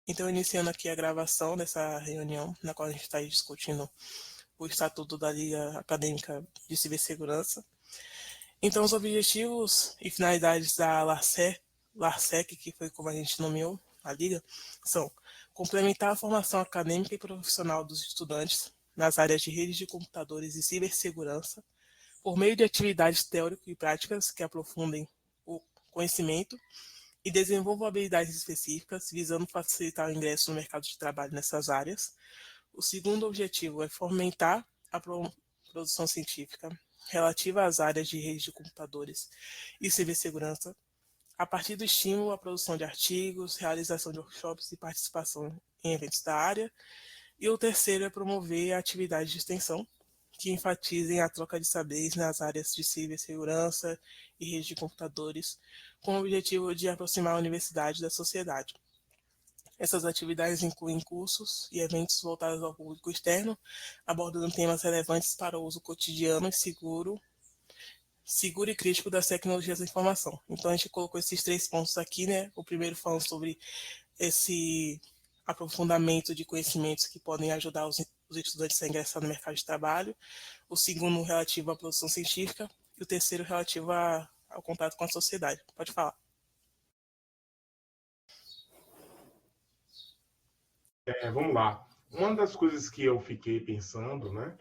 Então, iniciando aqui a gravação dessa reunião, na qual a gente está discutindo o Estatuto da Liga Acadêmica de Cibersegurança. Então, os objetivos e finalidades da LARSEC, que foi como a gente nomeou a Liga, são complementar a formação acadêmica e profissional dos estudantes nas áreas de redes de computadores e cibersegurança, por meio de atividades teóricas e práticas que aprofundem o conhecimento e desenvolvam habilidades específicas, visando facilitar o ingresso no mercado de trabalho nessas áreas. O segundo objetivo é fomentar a produção científica relativa às áreas de redes de computadores e cibersegurança, a partir do estímulo à produção de artigos, realização de workshops e participação em eventos da área. E o terceiro é promover atividades de extensão que enfatizem a troca de saberes nas áreas de cibersegurança e rede de computadores, com o objetivo de aproximar a universidade da sociedade. Essas atividades incluem cursos e eventos voltados ao público externo, abordando temas relevantes para o uso cotidiano e seguro e crítico das tecnologias da informação. Então, a gente colocou esses 3 pontos aqui, né? O primeiro falando sobre esse aprofundamento de conhecimentos que podem ajudar os estudantes a ingressar no mercado de trabalho. O segundo, relativo à produção científica. E o terceiro, relativo ao contato com a sociedade. Pode falar. Vamos lá. Uma das coisas que eu fiquei pensando, né?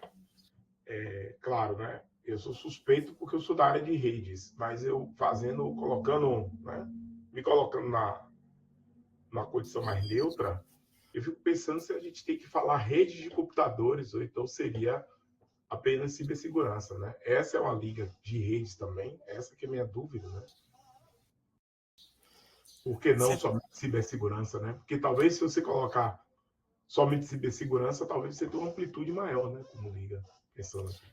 Claro, né? Eu sou suspeito porque eu sou da área de redes, mas eu colocando, né? Me colocando na condição mais neutra, eu fico pensando se a gente tem que falar rede de computadores ou então seria apenas cibersegurança, né? Essa é uma liga de redes também, essa que é a minha dúvida, né? Por que não Certo. somente cibersegurança, né? Porque talvez se você colocar somente cibersegurança, talvez você tenha uma amplitude maior, né? Como liga, pensando aqui.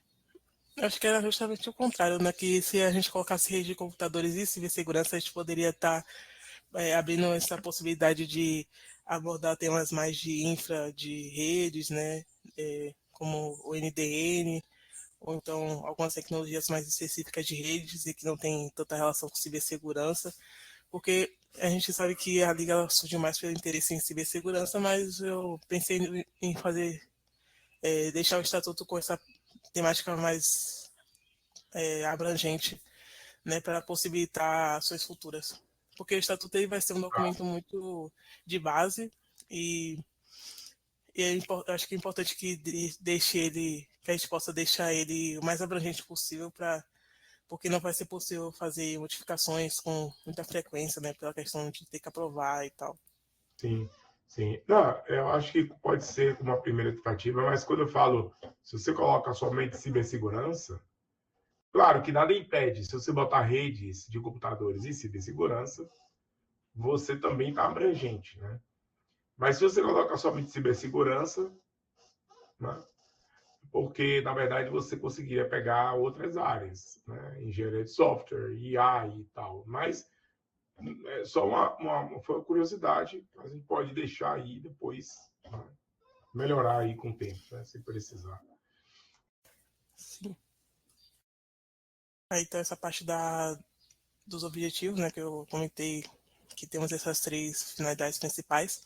Eu acho que era justamente o contrário, né? Que se a gente colocasse rede de computadores e cibersegurança, a gente poderia estar abrindo essa possibilidade de abordar temas mais de infra, de redes, né? Como o NDN, ou então algumas tecnologias mais específicas de redes e que não tem tanta relação com cibersegurança, porque a gente sabe que a liga surgiu mais pelo interesse em cibersegurança, mas eu pensei em fazer, deixar o estatuto com essa temática mais abrangente, né, para possibilitar ações futuras. Porque o estatuto ele vai ser um documento muito de base e, acho que é importante que deixe ele, que a gente possa deixar ele o mais abrangente possível porque não vai ser possível fazer modificações com muita frequência, né, pela questão de ter que aprovar e tal. Sim, sim. Não, eu acho que pode ser uma primeira tentativa, mas quando eu falo, se você coloca somente cibersegurança, claro que nada impede, se você botar redes de computadores e cibersegurança, você também está abrangente, né? Mas se você coloca somente cibersegurança, né? Porque, na verdade, você conseguiria pegar outras áreas, né? Engenharia de software, IA e tal. Mas é só foi uma curiosidade, a gente pode deixar aí depois, né? Melhorar aí com o tempo, né? Se precisar. Sim. Aí então essa parte dos objetivos, né, que eu comentei que temos essas 3 finalidades principais.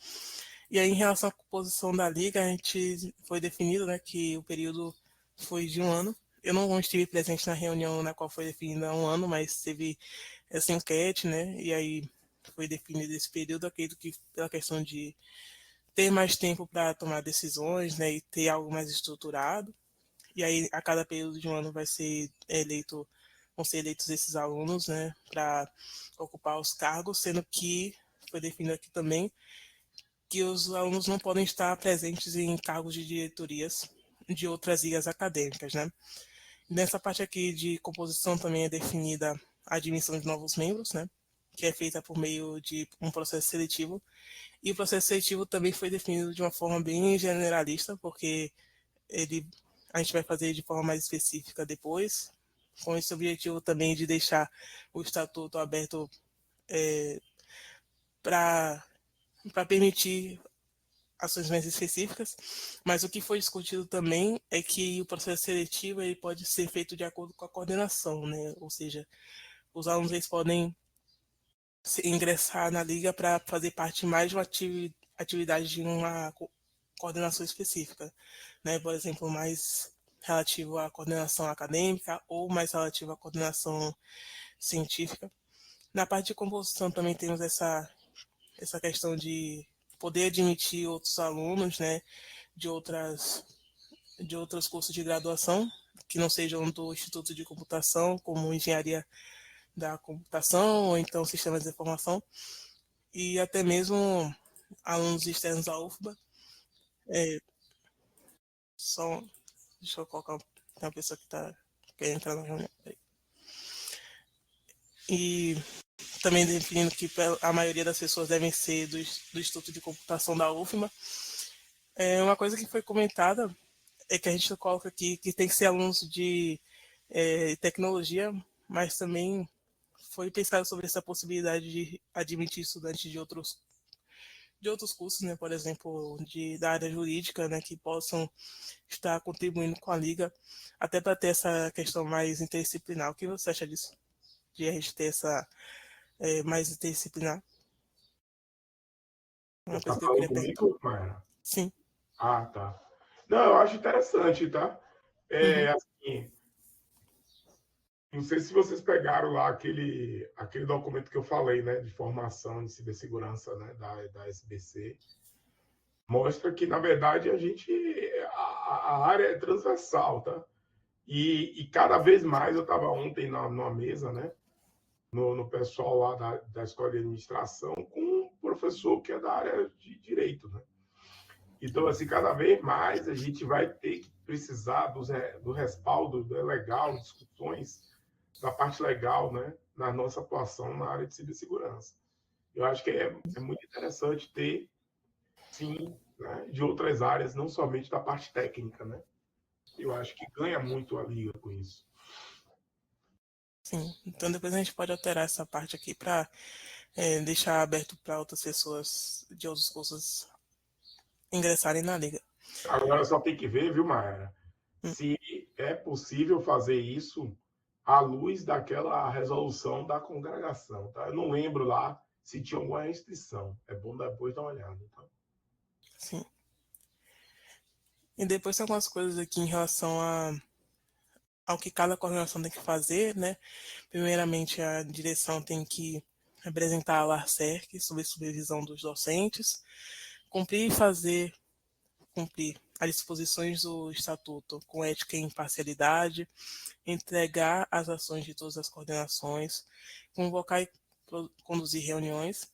E aí, em relação à composição da liga, a gente foi definido, né, que o período foi de 1 ano. Eu não estive presente na reunião na qual foi definida 1 ano, mas teve essa enquete, né, e aí foi definido esse período, acredito que pela questão de ter mais tempo para tomar decisões, né, e ter algo mais estruturado. E aí, a cada período de 1 ano vão ser eleitos esses alunos, né, para ocupar os cargos, sendo que foi definido aqui também que os alunos não podem estar presentes em cargos de diretorias de outras ligas acadêmicas, né. Nessa parte aqui de composição também é definida a admissão de novos membros, né, que é feita por meio de um processo seletivo. E o processo seletivo também foi definido de uma forma bem generalista, porque ele a gente vai fazer de forma mais específica depois, com esse objetivo também de deixar o estatuto aberto para permitir ações mais específicas, mas o que foi discutido também é que o processo seletivo ele pode ser feito de acordo com a coordenação, né? Ou seja, os alunos eles podem ingressar na liga para fazer parte mais de uma atividade de uma coordenação específica, né? Por exemplo, mais relativo à coordenação acadêmica ou mais relativo à coordenação científica. Na parte de composição também temos essa questão de poder admitir outros alunos, né, de outros cursos de graduação que não sejam do Instituto de Computação, como Engenharia da Computação ou então Sistemas de Informação, e até mesmo alunos externos à UFBA. Só deixa eu colocar uma pessoa que está querendo entrar na reunião. E também definindo que a maioria das pessoas devem ser do Instituto de Computação da UFMA. Uma coisa que foi comentada é que a gente coloca aqui que tem que ser alunos de tecnologia, mas também foi pensado sobre essa possibilidade de admitir estudantes de outros cursos, né, por exemplo, da área jurídica, né, que possam estar contribuindo com a Liga, até para ter essa questão mais interdisciplinar. O que você acha disso? De a gente ter essa mais interdisciplinar? Uma Você está coisa que eu falando queria perguntar. comigo, Mayra? Sim. Ah, tá. Não, eu acho interessante, tá? Uhum. Assim, não sei se vocês pegaram lá aquele documento que eu falei, né, de formação em cibersegurança, né, da SBC. Mostra que, na verdade, a área é transversal, tá? E cada vez mais, eu estava ontem numa mesa, né, no pessoal lá da Escola de Administração, com um professor que é da área de Direito, né? Então, assim, cada vez mais a gente vai ter que precisar do respaldo legal, discussões da parte legal, né, na nossa atuação na área de cibersegurança. Eu acho que é muito interessante ter, sim, né, de outras áreas, não somente da parte técnica, né? Eu acho que ganha muito a liga com isso. Sim. Então depois a gente pode alterar essa parte aqui para deixar aberto para outras pessoas de outros cursos ingressarem na liga. Agora só tem que ver, viu, Maera, se é possível fazer isso à luz daquela resolução da congregação, tá? Eu não lembro lá se tinha alguma restrição. É bom depois dar uma olhada. Tá? Sim. E depois tem algumas coisas aqui em relação ao que cada coordenação tem que fazer, né? Primeiramente, a direção tem que apresentar a LARCERC sob supervisão dos docentes, cumprir as disposições do Estatuto com ética e imparcialidade, entregar as ações de todas as coordenações, convocar e conduzir reuniões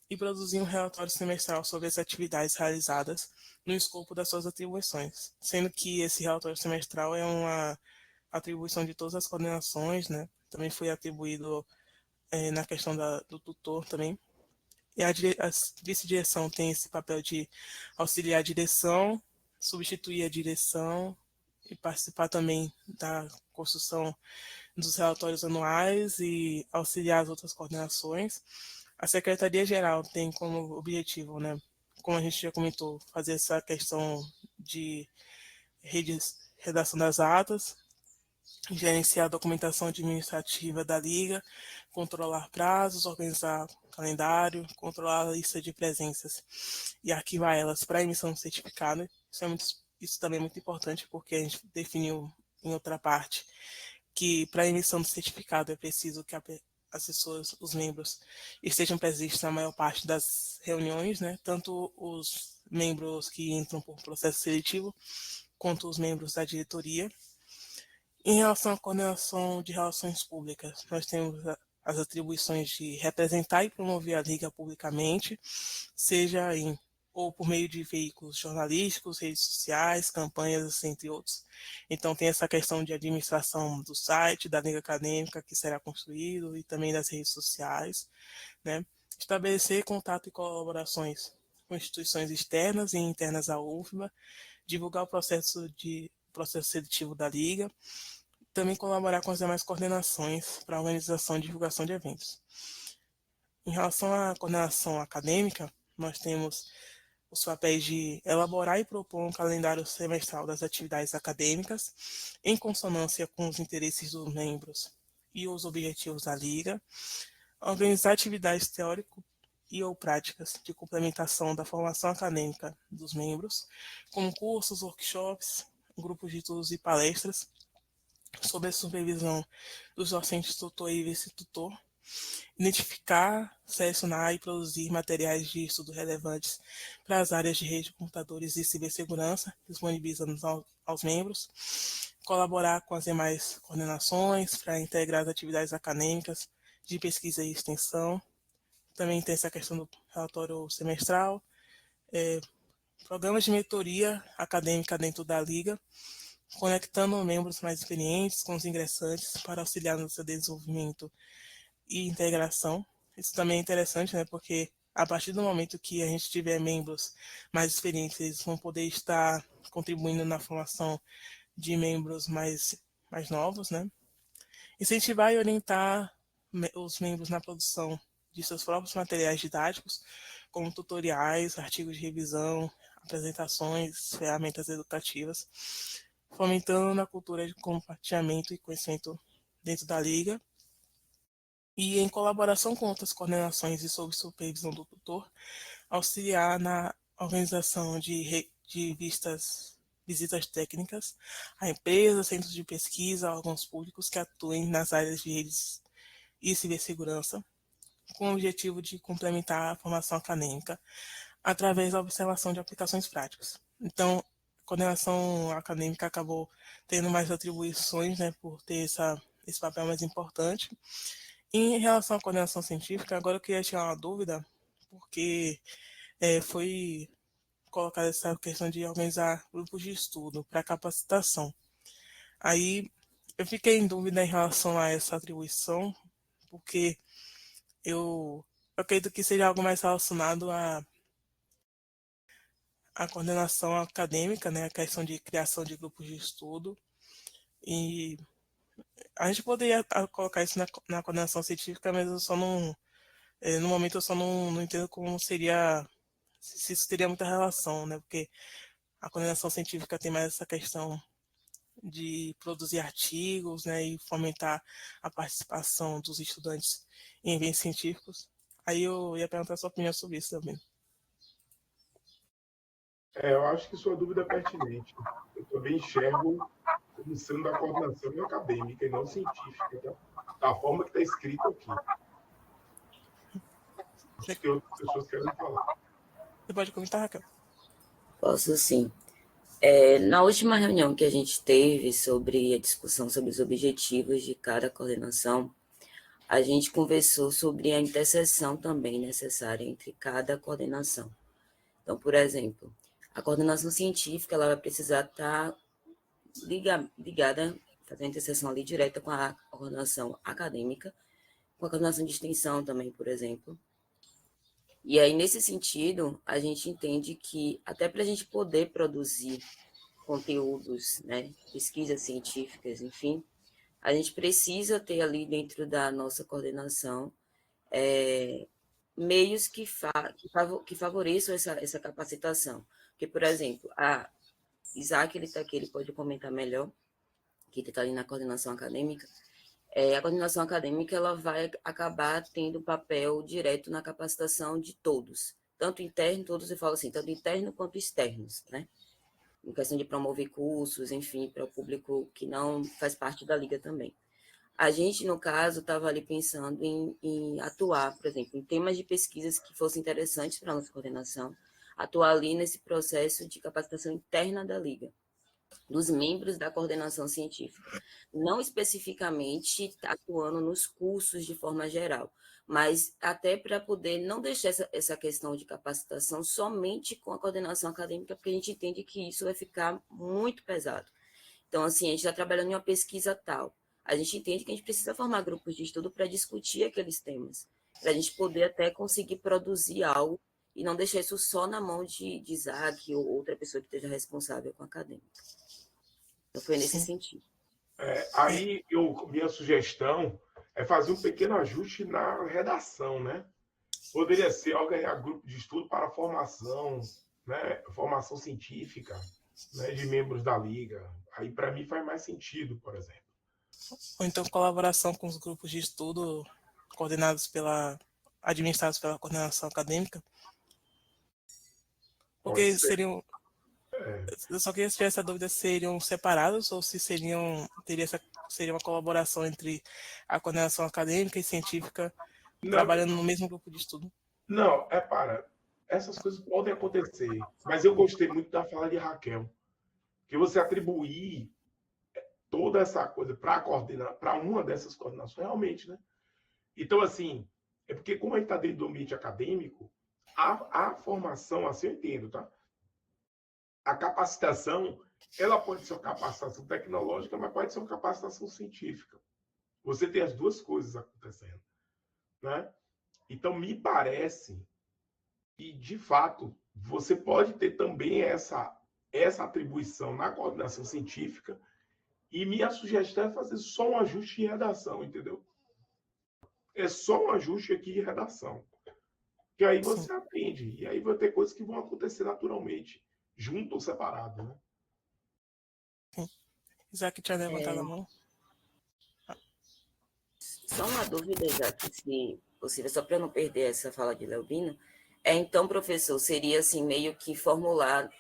e produzir um relatório semestral sobre as atividades realizadas no escopo das suas atribuições, sendo que esse relatório semestral é uma atribuição de todas as coordenações, né? Também foi atribuído na questão do tutor também. E a vice-direção tem esse papel de auxiliar a direção, substituir a direção e participar também da construção dos relatórios anuais e auxiliar as outras coordenações. A Secretaria-Geral tem como objetivo, né, como a gente já comentou, fazer essa questão de redação das atas, gerenciar a documentação administrativa da Liga, controlar prazos, organizar calendário, controlar a lista de presenças e arquivar elas para emissão do certificado. Isso também é muito importante porque a gente definiu em outra parte que para emissão do certificado é preciso que as pessoas, os membros, estejam presentes na maior parte das reuniões, né? Tanto os membros que entram por processo seletivo, quanto os membros da diretoria. Em relação à coordenação de relações públicas, nós temos as atribuições de representar e promover a Liga publicamente, seja ou por meio de veículos jornalísticos, redes sociais, campanhas, entre outros. Então, tem essa questão de administração do site, da Liga Acadêmica, que será construído, e também das redes sociais, né? Estabelecer contato e colaborações com instituições externas e internas à UFBA, divulgar o processo seletivo da Liga, também colaborar com as demais coordenações para a organização e divulgação de eventos. Em relação à coordenação acadêmica, nós temos os papéis de elaborar e propor um calendário semestral das atividades acadêmicas, em consonância com os interesses dos membros e os objetivos da Liga, organizar atividades e ou práticas de complementação da formação acadêmica dos membros, como cursos, workshops, grupos de estudos e palestras, sob a supervisão dos docentes tutor e vice-tutor, identificar, selecionar e produzir materiais de estudo relevantes para as áreas de rede de computadores e cibersegurança, disponibilizando aos membros, colaborar com as demais coordenações para integrar as atividades acadêmicas de pesquisa e extensão. Também tem essa questão do relatório semestral, programas de mentoria acadêmica dentro da Liga, conectando membros mais experientes com os ingressantes para auxiliar no seu desenvolvimento e integração. Isso também é interessante, né, porque a partir do momento que a gente tiver membros mais experientes, eles vão poder estar contribuindo na formação de membros mais novos, né? Incentivar e orientar os membros na produção de seus próprios materiais didáticos, como tutoriais, artigos de revisão, apresentações, ferramentas educativas, fomentando a cultura de compartilhamento e conhecimento dentro da Liga, e, em colaboração com outras coordenações e sob supervisão do tutor, auxiliar na organização de visitas técnicas a empresas, centros de pesquisa, órgãos públicos que atuem nas áreas de redes e cibersegurança, com o objetivo de complementar a formação acadêmica através da observação de aplicações práticas. Então, a coordenação acadêmica acabou tendo mais atribuições, né, por ter esse papel mais importante. Em relação à coordenação científica, agora eu queria tirar uma dúvida, porque foi colocada essa questão de organizar grupos de estudo para capacitação. Aí eu fiquei em dúvida em relação a essa atribuição, porque eu acredito que seja algo mais relacionado à coordenação acadêmica, né, a questão de criação de grupos de estudo, e a gente poderia colocar isso na coordenação científica, mas eu só não, no momento eu só não entendo como seria, se isso teria muita relação, né, porque a coordenação científica tem mais essa questão de produzir artigos, né, e fomentar a participação dos estudantes em eventos científicos. Aí eu ia perguntar a sua opinião sobre isso também. Eu acho que sua dúvida é pertinente. Eu também enxergo como sendo da coordenação acadêmica e não científica, tá? Da forma que está escrito aqui. Acho que outras pessoas querem falar. Você pode comentar, Raquel? Posso sim. Na última reunião que a gente teve sobre a discussão sobre os objetivos de cada coordenação, a gente conversou sobre a interseção também necessária entre cada coordenação. Então, por exemplo, a coordenação científica ela vai precisar estar ligada, fazer a interseção ali direta com a coordenação acadêmica, com a coordenação de extensão também, por exemplo. E aí, nesse sentido, a gente entende que até para a gente poder produzir conteúdos, né, pesquisas científicas, enfim, a gente precisa ter ali dentro da nossa coordenação meios que favoreçam essa capacitação. Porque, por exemplo, a Isaac, ele está aqui, ele pode comentar melhor, que está ali na coordenação acadêmica. A coordenação acadêmica ela vai acabar tendo papel direto na capacitação de todos, tanto interno, todos eu falo assim, tanto interno quanto externos, né? Em questão de promover cursos, enfim, para o público que não faz parte da liga também. A gente, no caso, estava ali pensando em atuar, por exemplo, em temas de pesquisas que fossem interessantes para a nossa coordenação, atuar ali nesse processo de capacitação interna da liga, dos membros da coordenação científica. Não especificamente atuando nos cursos de forma geral, mas até para poder não deixar essa questão de capacitação somente com a coordenação acadêmica, porque a gente entende que isso vai ficar muito pesado. Então, assim, a gente está trabalhando em uma pesquisa tal, a gente entende que a gente precisa formar grupos de estudo para discutir aqueles temas, para a gente poder até conseguir produzir algo e não deixar isso só na mão de Isaac ou outra pessoa que esteja responsável com a acadêmica. Então, foi nesse sentido. Aí, minha sugestão é fazer um pequeno ajuste na redação, né? Poderia ser organizar grupo de estudo para formação, né? Formação científica, né? De membros da liga. Aí, para mim, faz mais sentido, por exemplo. Ou então colaboração com os grupos de estudo coordenados pela administrados pela coordenação acadêmica? Pode Porque ser. seriam... Eu só queria tirar essa dúvida se seriam separados ou se seria uma colaboração entre a coordenação acadêmica e científica Não, trabalhando no mesmo grupo de estudo. não, essas coisas podem acontecer, mas eu gostei muito da fala de Raquel, que você atribuir toda essa coisa para coordenar, para uma dessas coordenações, realmente, né? Então, assim, é porque como a gente está dentro do ambiente acadêmico, a formação, assim eu entendo, tá? A capacitação, ela pode ser uma capacitação tecnológica, mas pode ser uma capacitação científica. Você tem as duas coisas acontecendo, né? Então, me parece que, de fato, você pode ter também essa atribuição na coordenação científica, e minha sugestão é fazer só um ajuste em redação, entendeu? É só um ajuste aqui em redação. Que aí Sim. você aprende. E aí vai ter coisas que vão acontecer naturalmente, junto ou separado, né? Sim. Isaac tinha levantado a mão. Só uma dúvida, Isaac, se possível, só para eu não perder essa fala de Leobino. Então, professor, seria assim, meio que formular,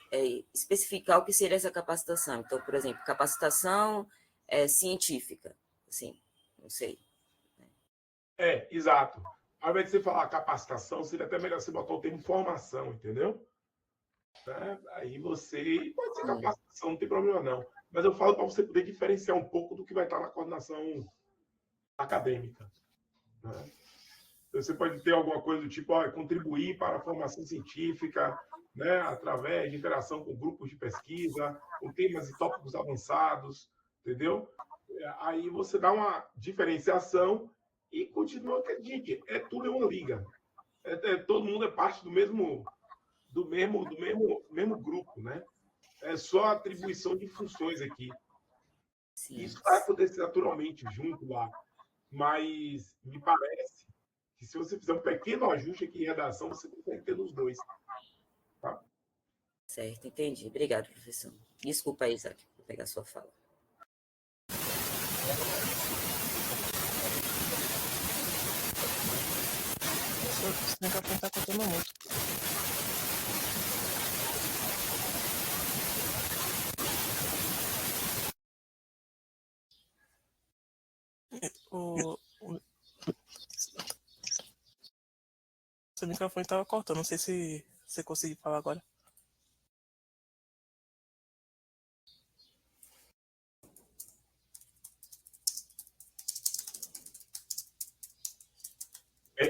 especificar o que seria essa capacitação. Então, por exemplo, capacitação científica, assim, não sei. Exato. Ao invés de você falar capacitação, seria até melhor você botar o termo formação, entendeu? Né? Aí você. Pode ser capacitação, não tem problema não. Mas eu falo para você poder diferenciar um pouco do que vai estar na coordenação acadêmica. Né? Você pode ter alguma coisa do tipo, contribuir para a formação científica, né, através de interação com grupos de pesquisa, com temas e tópicos avançados, entendeu? Aí você dá uma diferenciação e continua, gente, tudo é uma liga. Todo mundo é parte do mesmo grupo, né? É só atribuição de funções aqui. Sim. Isso vai acontecer naturalmente junto lá, mas me parece que se você fizer um pequeno ajuste aqui em redação, você consegue ter nos dois. Tá? Certo, entendi. Obrigado, professor. Desculpa aí, Isaac, por pegar a sua fala. Esse microfone está cortando muito. Seu microfone estava cortando, não sei se você conseguiu falar agora.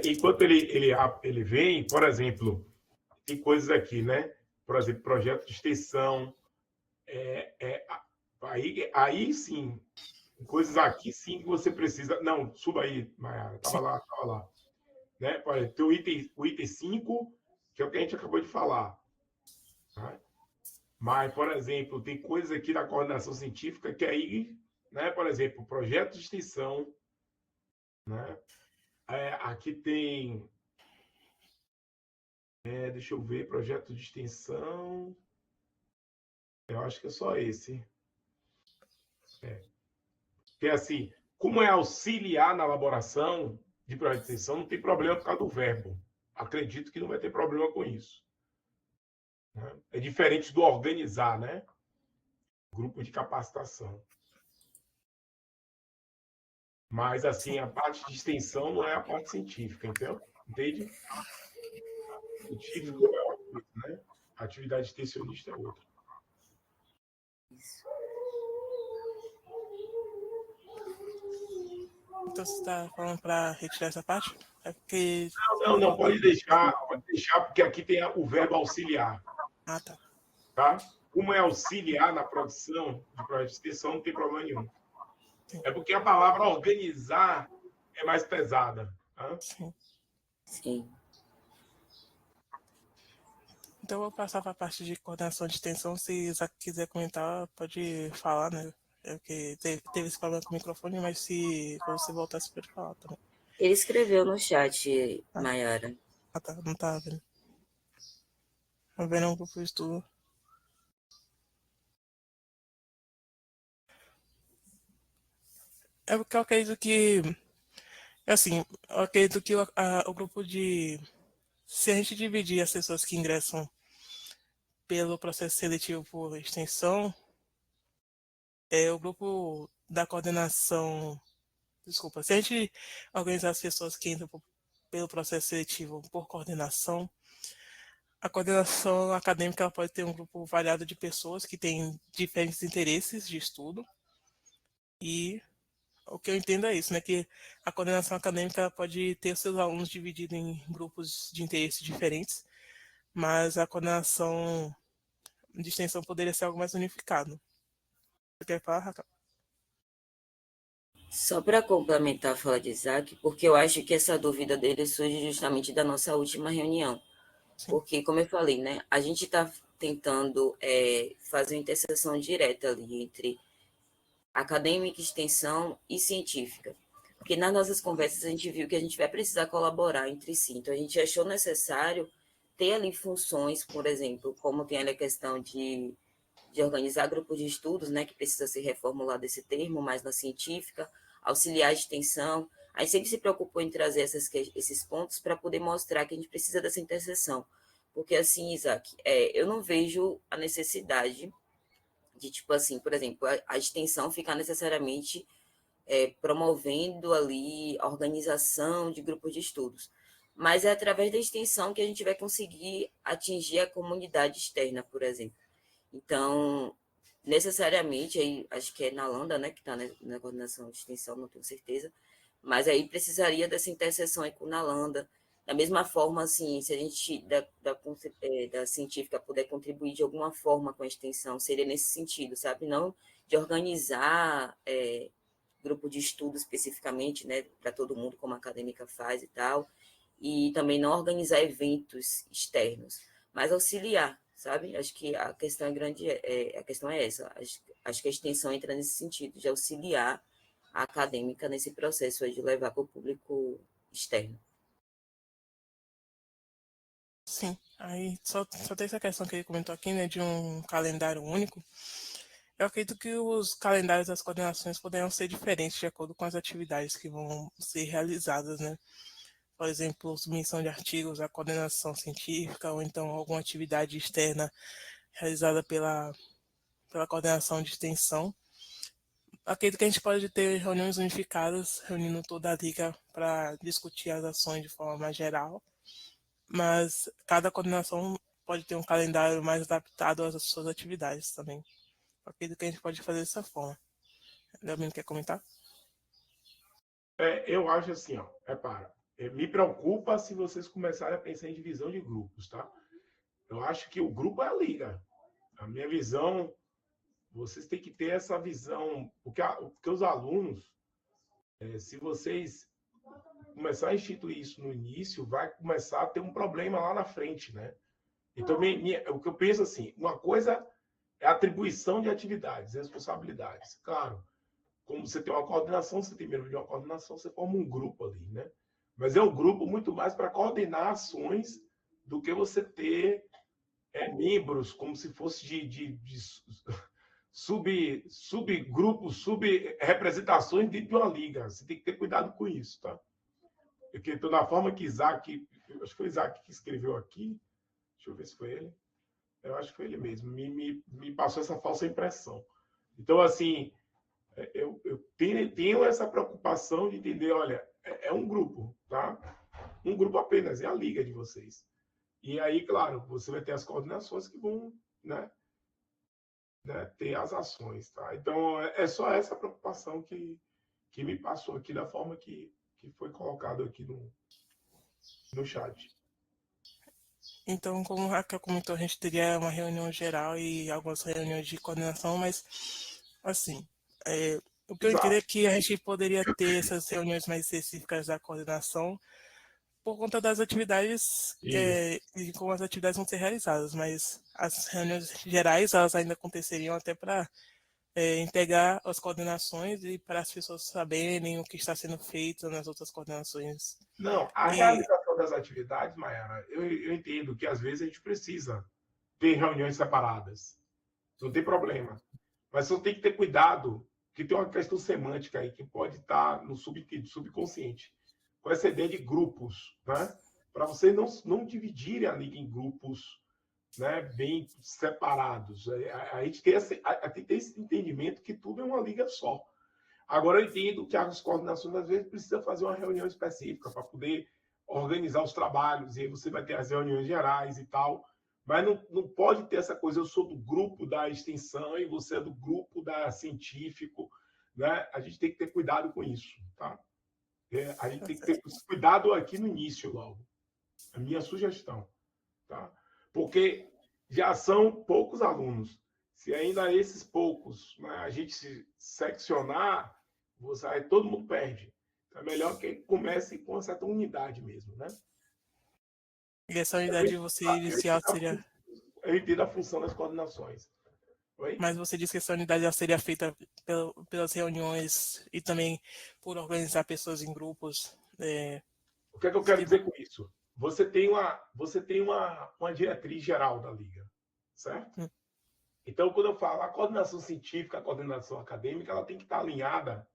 Enquanto ele vem, por exemplo, tem coisas aqui, né? Por exemplo, projeto de extensão. Aí sim, coisas aqui sim que você precisa. Não, suba aí, Mayara. Estava lá. Né? Por exemplo, tem o item 5, que é o que a gente acabou de falar. Tá? Mas, por exemplo, tem coisas aqui da coordenação científica que aí, né? Por exemplo, projeto de extensão. Né? Aqui tem. Deixa eu ver, projeto de extensão. Eu acho que é só esse. Que é assim, como é auxiliar na elaboração de projeto de extensão, não tem problema por causa do verbo. Acredito que não vai ter problema com isso. Né? É diferente do organizar, né? Grupo de capacitação. Mas, assim, a parte de extensão não é a parte científica, então, entende? Científico é uma coisa, né? A atividade extensionista é outra. Então você está falando para retirar essa parte? É porque... Não, pode deixar, porque aqui tem o verbo auxiliar. Ah, tá. Tá? Como é auxiliar na produção de projeto de extensão, não tem problema nenhum. É porque a palavra organizar é mais pesada. Tá? Sim. Sim. Então eu vou passar para a parte de coordenação de extensão. Se Isaac quiser comentar, pode falar, né? É que teve esse problema com o microfone, mas se você voltar, você pode falar também. Ele escreveu no chat, Mayara. Ah, tá. Não tá vendo. Não vendo um grupo de estudo. É porque eu acredito que Assim, eu acredito que o grupo de... Se a gente dividir as pessoas que ingressam pelo processo seletivo por extensão, o grupo da coordenação... Desculpa, se a gente organizar as pessoas que entram pelo processo seletivo por coordenação, a coordenação acadêmica ela pode ter um grupo variado de pessoas que têm diferentes interesses de estudo. E o que eu entendo é isso, né? Que a coordenação acadêmica pode ter seus alunos divididos em grupos de interesse diferentes, mas a coordenação de extensão poderia ser algo mais unificado. Você quer falar, Raquel? Só para complementar a fala de Isaac, porque eu acho que essa dúvida dele surge justamente da nossa última reunião. Sim. Porque, como eu falei, né, a gente está tentando fazer uma interseção direta ali entre acadêmica, extensão e científica. Porque nas nossas conversas a gente viu que a gente vai precisar colaborar entre si. Então, a gente achou necessário ter ali funções, por exemplo, como tem ali a questão de organizar grupos de estudos, né, que precisa ser reformulado esse termo, mas na científica, auxiliar a extensão. A gente sempre se preocupou em trazer esses pontos para poder mostrar que a gente precisa dessa interseção. Porque, assim, Isaac, eu não vejo a necessidade de, tipo assim, por exemplo, a extensão ficar necessariamente promovendo ali a organização de grupos de estudos. Mas é através da extensão que a gente vai conseguir atingir a comunidade externa, por exemplo. Então, necessariamente, aí acho que é na Landa, né, que está na coordenação de extensão, não tenho certeza, mas aí precisaria dessa interseção aí com a Nalanda. Da mesma forma, assim, se a gente da científica puder contribuir de alguma forma com a extensão, seria nesse sentido, sabe? Não de organizar grupo de estudo especificamente, né, para todo mundo, como a acadêmica faz e tal, e também não organizar eventos externos, mas auxiliar, sabe? Acho que a questão é grande, a questão é essa. Acho que a extensão entra nesse sentido, de auxiliar a acadêmica nesse processo aí de levar para o público externo. Sim, aí só tem essa questão que ele comentou aqui, né, de um calendário único. Eu acredito que os calendários das coordenações poderão ser diferentes de acordo com as atividades que vão ser realizadas, né? Por exemplo, submissão de artigos, a coordenação científica, ou então alguma atividade externa realizada pela coordenação de extensão. Acredito que a gente pode ter reuniões unificadas, reunindo toda a liga para discutir as ações de forma mais geral, mas cada coordenação pode ter um calendário mais adaptado às suas atividades também. Acredito que a gente pode fazer dessa forma. Leomino, quer comentar? Eu acho assim, ó, repara, me preocupa se vocês começarem a pensar em divisão de grupos, tá? Eu acho que o grupo é a liga. A minha visão, vocês têm que ter essa visão, porque os alunos, se vocês começar a instituir isso no início, vai começar a ter um problema lá na frente, né? Então, o que eu penso assim, uma coisa é atribuição de atividades, responsabilidades. Claro, como você tem uma coordenação, você tem membro de uma coordenação, você forma um grupo ali, né? Mas é um grupo muito mais para coordenar ações do que você ter membros como se fosse de subgrupos, subrepresentações dentro de uma liga. Você tem que ter cuidado com isso, tá? Porque então, na forma que Isaac, acho que foi Isaac que escreveu aqui, deixa eu ver se foi ele. Eu acho que foi ele mesmo. Me passou essa falsa impressão. Então, assim, eu tenho essa preocupação de entender, olha, é um grupo, tá? Um grupo apenas, é a liga de vocês. E aí, claro, você vai ter as coordenações que vão, né, ter as ações, tá? Então, é só essa preocupação que me passou aqui da forma que foi colocado aqui no chat. Então, como a Raquel comentou, a gente teria uma reunião geral e algumas reuniões de coordenação, mas, assim, o que eu entendo é que a gente poderia ter essas reuniões mais específicas da coordenação por conta das atividades e como as atividades vão ser realizadas, mas as reuniões gerais, elas ainda aconteceriam até para integrar as coordenações e para as pessoas saberem o que está sendo feito nas outras coordenações. Não, a realização das atividades, Mayara, eu entendo que às vezes a gente precisa ter reuniões separadas. Não tem problema. Mas só tem que ter cuidado, que tem uma questão semântica aí que pode estar no subconsciente. com essa ideia de grupos, né? Para vocês não dividirem a liga em grupos, né, bem separados. A gente tem esse entendimento que tudo é uma liga só. Agora eu entendo que as coordenações, às vezes, precisam fazer uma reunião específica para poder organizar os trabalhos, e aí você vai ter as reuniões gerais e tal, mas não pode ter essa coisa, eu sou do grupo da extensão e você é do grupo da científico, né? A gente tem que ter cuidado com isso, tá? A gente tem que ter cuidado aqui no início, logo. A minha sugestão, tá? Porque já são poucos alunos. Se ainda esses poucos, né, a gente se seccionar, aí todo mundo perde. Então é melhor que comece com uma certa unidade mesmo, né? E essa unidade você inicial seria... Eu entendo a função das coordenações. Oi? Mas você disse que essa unidade já seria feita pelas reuniões e também por organizar pessoas em grupos. O que é que eu quero dizer com isso? Você tem uma diretriz geral da liga, certo? Então, quando eu falo a coordenação científica, a coordenação acadêmica, ela tem que estar alinhada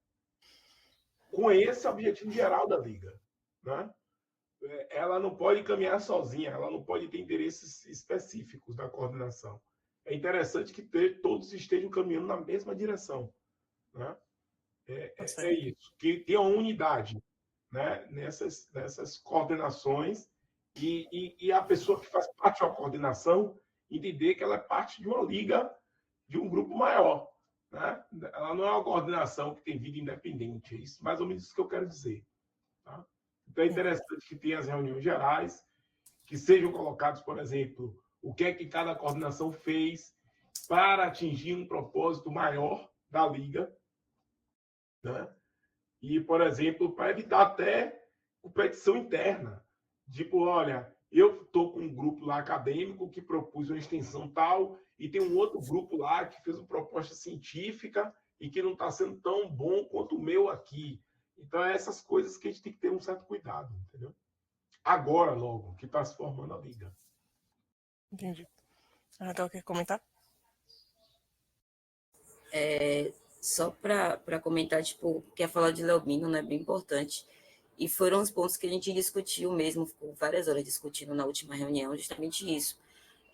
com esse objetivo geral da liga, né? Ela não pode caminhar sozinha, ela não pode ter interesses específicos da coordenação. É interessante que todos estejam caminhando na mesma direção, né? É isso, que tenha uma unidade, né, nessas coordenações e a pessoa que faz parte da coordenação entender que ela é parte de uma liga, de um grupo maior, né? Ela não é uma coordenação que tem vida independente, é isso, mais ou menos isso que eu quero dizer, tá? Então é interessante que tenha as reuniões gerais, que sejam colocados, por exemplo, o que é que cada coordenação fez para atingir um propósito maior da liga, né? E, por exemplo, para evitar até competição interna. Tipo, olha, eu estou com um grupo lá acadêmico que propôs uma extensão tal, e tem um outro grupo lá que fez uma proposta científica e que não está sendo tão bom quanto o meu aqui. Então, é essas coisas que a gente tem que ter um certo cuidado, entendeu? Agora, logo, que está se formando a liga. Entendi. A Raquel quer comentar? Só para comentar, tipo, quer falar de Leobino, né? Bem importante. E foram os pontos que a gente discutiu mesmo, ficou várias horas discutindo na última reunião, justamente isso.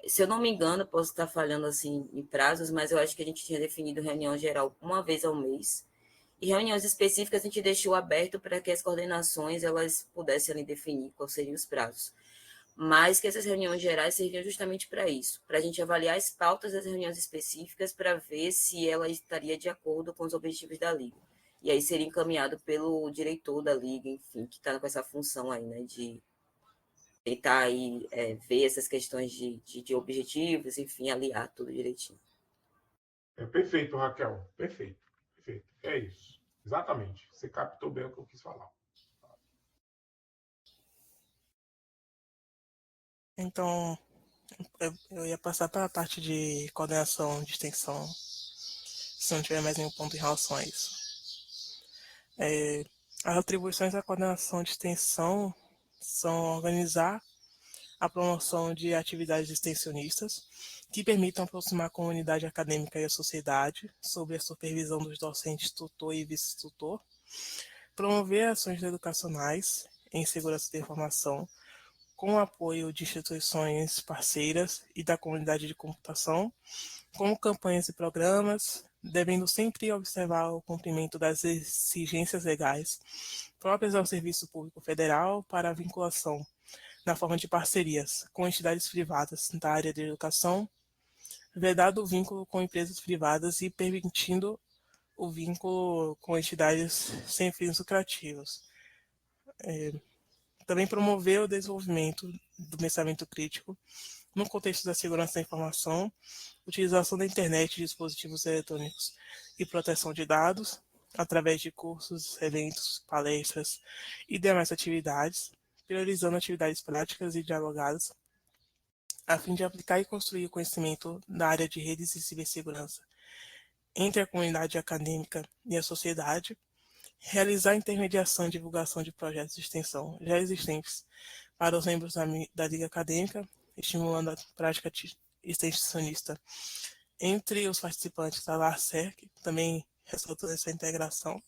Se eu não me engano, posso estar falhando assim em prazos, mas eu acho que a gente tinha definido reunião geral uma vez ao mês. E reuniões específicas a gente deixou aberto para que as coordenações elas pudessem ali definir quais seriam os prazos. Mas que essas reuniões gerais serviam justamente para isso, para a gente avaliar as pautas das reuniões específicas para ver se ela estaria de acordo com os objetivos da Liga. E aí seria encaminhado pelo diretor da Liga, enfim, que está com essa função aí, né, de tentar aí, ver essas questões de objetivos, enfim, aliar tudo direitinho. Perfeito, Raquel. Perfeito. Perfeito. É isso. Exatamente. Você captou bem o que eu quis falar. Então, eu ia passar para a parte de coordenação de extensão, se não tiver mais nenhum ponto em relação a isso. As atribuições da coordenação de extensão são organizar a promoção de atividades extensionistas que permitam aproximar a comunidade acadêmica e a sociedade sobre a supervisão dos docentes tutor e vice-tutor, promover ações educacionais em segurança da informação, com o apoio de instituições parceiras e da comunidade de computação, como campanhas e programas, devendo sempre observar o cumprimento das exigências legais próprias ao Serviço Público Federal para a vinculação na forma de parcerias com entidades privadas da área de educação, vedado o vínculo com empresas privadas e permitindo o vínculo com entidades sem fins lucrativos. Também promover o desenvolvimento do pensamento crítico no contexto da segurança da informação, utilização da internet e dispositivos eletrônicos e proteção de dados, através de cursos, eventos, palestras e demais atividades, priorizando atividades práticas e dialogadas, a fim de aplicar e construir o conhecimento na área de redes e cibersegurança entre a comunidade acadêmica e a sociedade, realizar intermediação e divulgação de projetos de extensão já existentes para os membros da Liga Acadêmica, estimulando a prática extensionista entre os participantes da LARCERC, também ressaltando essa integração,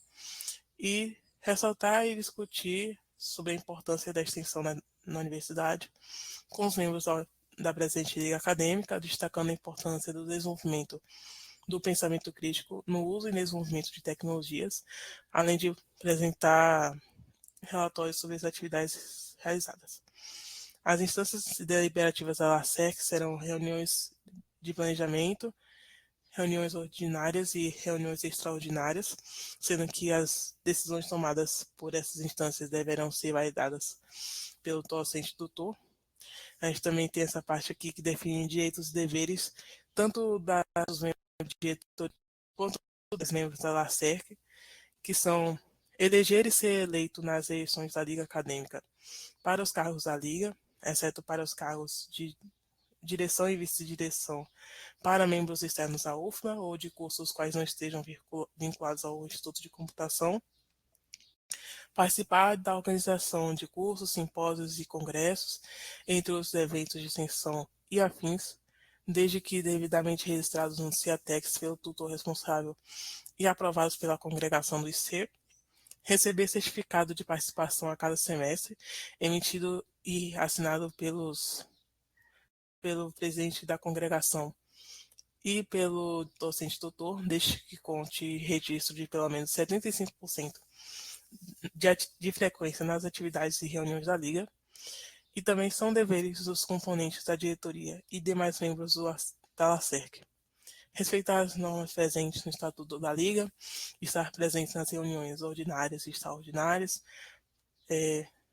e ressaltar e discutir sobre a importância da extensão na universidade, com os membros da presente liga acadêmica, destacando a importância do desenvolvimento do pensamento crítico no uso e desenvolvimento de tecnologias, além de apresentar relatórios sobre as atividades realizadas. As instâncias deliberativas da LACERC serão reuniões de planejamento, reuniões ordinárias e reuniões extraordinárias, sendo que as decisões tomadas por essas instâncias deverão ser validadas pelo docente tutor. A gente também tem essa parte aqui que define direitos e deveres, tanto dos membros de diretoria quanto dos membros da LACERC, que são eleger e ser eleito nas eleições da Liga Acadêmica para os cargos da Liga, exceto para os cargos de direção e vice-direção para membros externos à UFMA ou de cursos quais não estejam vinculados ao Instituto de Computação, participar da organização de cursos, simpósios e congressos, entre os eventos de extensão e afins, desde que devidamente registrados no CIATEX pelo tutor responsável e aprovados pela congregação do IC, receber certificado de participação a cada semestre, emitido e assinado pelo presidente da congregação e pelo docente tutor, desde que conte registro de pelo menos 75% de frequência nas atividades e reuniões da Liga, e também são deveres dos componentes da diretoria e demais membros da LACERC. Respeitar as normas presentes no Estatuto da Liga, estar presente nas reuniões ordinárias e extraordinárias,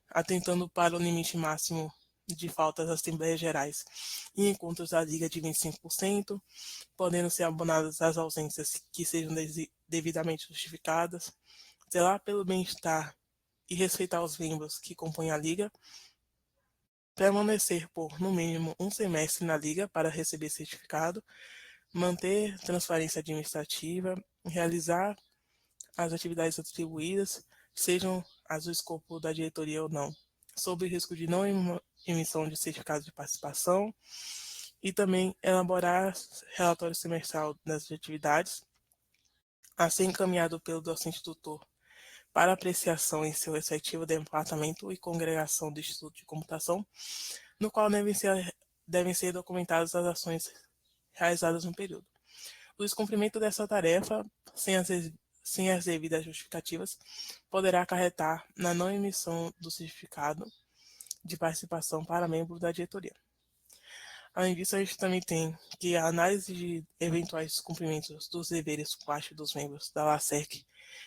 atentando para o limite máximo de faltas às Assembleias Gerais e encontros da Liga de 25%, podendo ser abonadas as ausências que sejam devidamente justificadas, zelar pelo bem-estar e respeitar os membros que compõem a Liga, permanecer por, no mínimo, um semestre na Liga para receber certificado, manter transparência administrativa, realizar as atividades atribuídas, sejam as do escopo da diretoria ou não, sob o risco de não emissão de certificado de participação, e também elaborar relatório semestral das atividades, a ser encaminhado pelo docente tutor para apreciação em seu respectivo departamento e congregação do Instituto de Computação, no qual devem ser documentadas as ações realizadas no período. O descumprimento dessa tarefa, sem as devidas justificativas, poderá acarretar na não emissão do certificado de participação para membros da diretoria. Além disso, a gente também tem que a análise de eventuais descumprimentos dos deveres por parte dos membros da LACERC,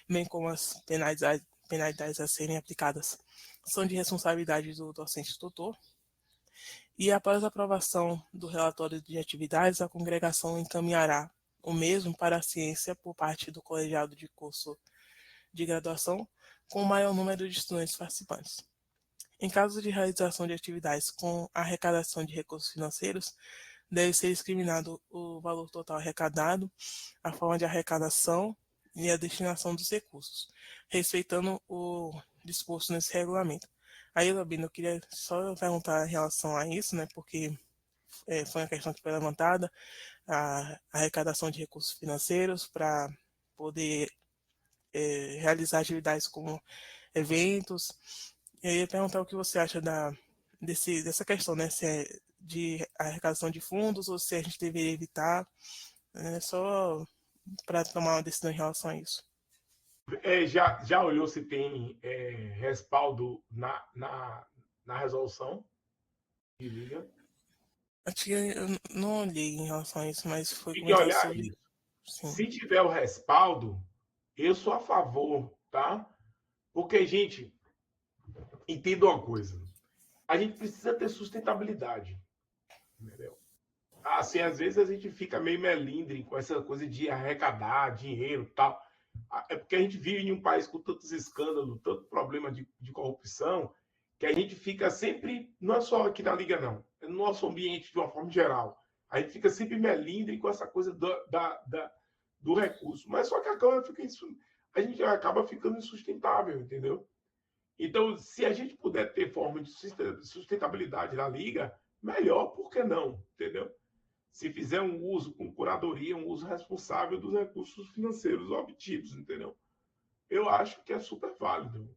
bem como as penalidades a serem aplicadas, são de responsabilidade do docente tutor. E após a aprovação do relatório de atividades, a congregação encaminhará o mesmo para a ciência por parte do colegiado de curso de graduação, com o maior número de estudantes participantes. Em caso de realização de atividades com arrecadação de recursos financeiros, deve ser discriminado o valor total arrecadado, a forma de arrecadação e a destinação dos recursos, respeitando o disposto nesse regulamento. Aí, Labino, eu queria só perguntar em relação a isso, né, porque foi uma questão que foi levantada, a arrecadação de recursos financeiros para poder realizar atividades como eventos. Eu ia perguntar o que você acha dessa questão, né, se é de arrecadação de fundos ou se a gente deveria evitar, só para tomar uma decisão em relação a isso. Já olhou se tem respaldo na resolução de liga? Eu não olhei em relação a isso, mas foi Tem que comentado olhar sobre isso. Sim. Se tiver o respaldo, eu sou a favor, tá? Porque, gente, entenda uma coisa. A gente precisa ter sustentabilidade. Entendeu? Assim, às vezes a gente fica meio melindre com essa coisa de arrecadar dinheiro e tal. É porque a gente vive em um país com tantos escândalos, tanto problema de corrupção, que a gente fica sempre, não é só aqui na Liga, não, é no nosso ambiente de uma forma geral. A gente fica sempre melindre com essa coisa do recurso. Mas só que a gente acaba ficando insustentável, entendeu? Então, se a gente puder ter forma de sustentabilidade na Liga, melhor, por que não? Entendeu? Se fizer um uso com curadoria, um uso responsável dos recursos financeiros obtidos, entendeu? Eu acho que é super válido.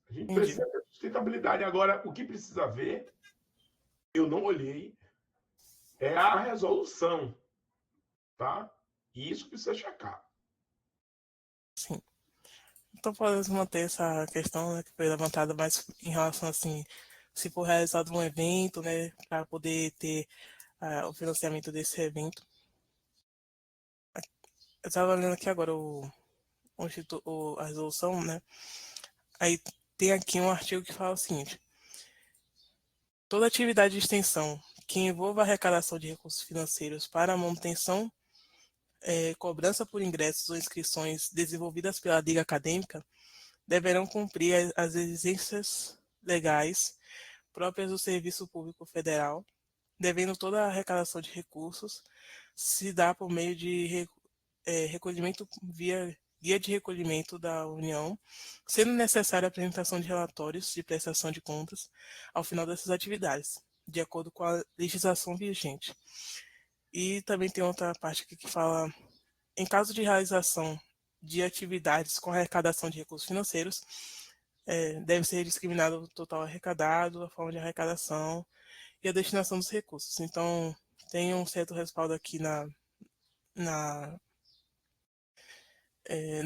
A gente Entendi. precisa ter sustentabilidade. Agora, o que precisa ver, eu não olhei, é a resolução, tá? E isso precisa checar. Sim. Então podemos manter essa questão, né, que foi levantada mais em relação assim, se for realizado um evento, né, para poder ter o financiamento desse evento. Eu estava lendo aqui agora a resolução, né? Aí tem aqui um artigo que fala o seguinte: toda atividade de extensão que envolva arrecadação de recursos financeiros para a manutenção, cobrança por ingressos ou inscrições desenvolvidas pela liga acadêmica deverão cumprir as exigências legais próprias do Serviço Público Federal, devendo toda a arrecadação de recursos se dar por meio de recolhimento via guia de recolhimento da União, sendo necessária a apresentação de relatórios de prestação de contas ao final dessas atividades, de acordo com a legislação vigente. E também tem outra parte aqui que fala, em caso de realização de atividades com arrecadação de recursos financeiros, deve ser discriminado o total arrecadado, a forma de arrecadação e a destinação dos recursos. Então, tem um certo respaldo aqui na, na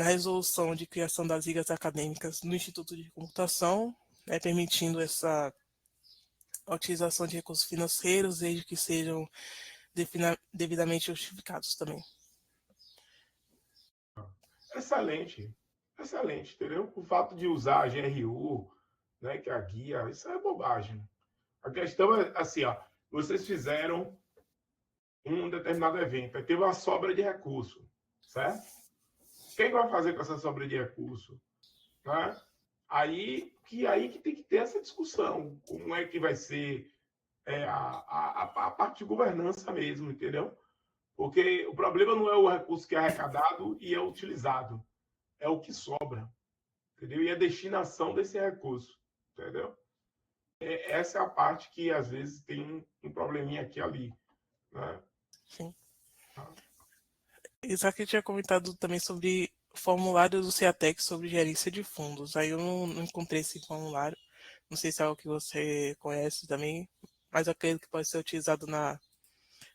resolução de criação das ligas acadêmicas no Instituto de Computação, permitindo essa utilização de recursos financeiros, desde que sejam devidamente justificados também. Excelente, excelente, entendeu? O fato de usar a GRU, né, que é a guia, isso é bobagem. A questão é assim, ó, vocês fizeram um determinado evento, aí teve uma sobra de recurso, certo? Quem vai fazer com essa sobra de recurso? Né? Aí que tem que ter essa discussão. Como é que vai ser a parte de governança mesmo, entendeu? Porque o problema não é o recurso que é arrecadado e é utilizado, é o que sobra, entendeu? E a destinação desse recurso, entendeu? Essa é a parte que às vezes tem um probleminha aqui e ali, né? Sim. Isaac tinha comentado também sobre formulário do CEATEC sobre gerência de fundos. Aí eu não encontrei esse formulário. Não sei se é algo que você conhece também, mas eu acredito que pode ser utilizado